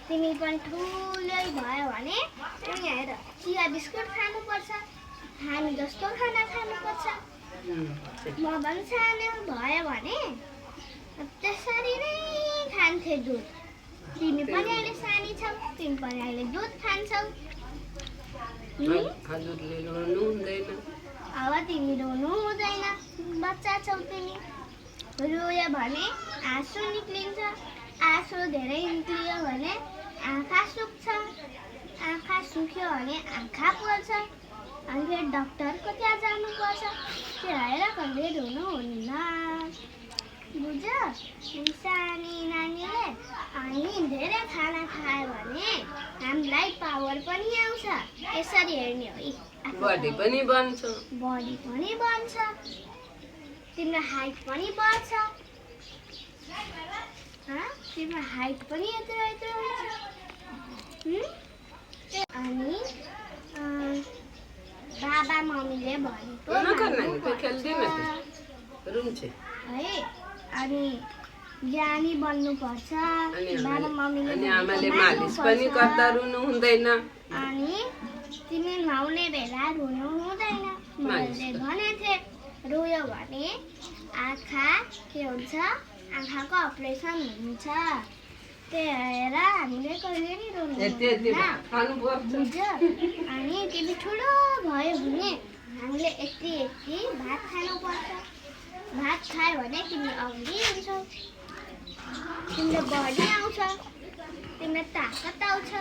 तिमी पनि ठुलै भयो भने तिमी हेर चिया बिस्कुट खानुपर्छ, हामी जस्तो खाना खानुपर्छ। म पनि सानो भयो भने त्यसरी नै खान्थे दुध। तिमी पनि अहिले सानी छौ, तिमी पनि अहिले दुध खान्छौ। अब तिमी रोनु हुँदैन, बच्चा छौ तिमी। रोयो भने आँसु निक्लिन्छ, आँसु धेरै निक्लियो भने आँखा सुक्छ, आँखा सुक्यो भने आँखा पोल्छ, अनि फेरि डक्टरको त्यहाँ जानुपर्छ। त्यो भएर कहिले रुनु हुन्न, बुझ्यो? सानी नानीले अनि धेरै खाना खायो भने हामीलाई पावर पनि आउँछ। यसरी हेर्ने हो, बडी पनि बन्छ, तिम्रो हाइट पनि बढ्छ, तिम्रो हाइट पनि यत्रो यत्रो हुन्छ। अनि बाबा मम्मीले भनेको है, अनि ज्ञानी बन्नुपर्छ। बाबा मम्मीले आमाले मालिस पनि गर्दा रुनु हुँदैन, अनि तिमी नुहाउने बेला रुनु हुँदैन। मैले भनेको थिएँ रोयो भने आँखा के हुन्छ, आँखाको अपरेसन हुन्छ। त्यही भएर हामीले कहिले नि रुनु हुँदैन, बुझ्यो? अनि तिमी ठुलो भयो भने हामीले यति भात खानुपर्छ। भात खायो भने तिमी अघि हुन्छौ, तिम्रो बडी आउँछ, तिम्रो ताकत आउँछ।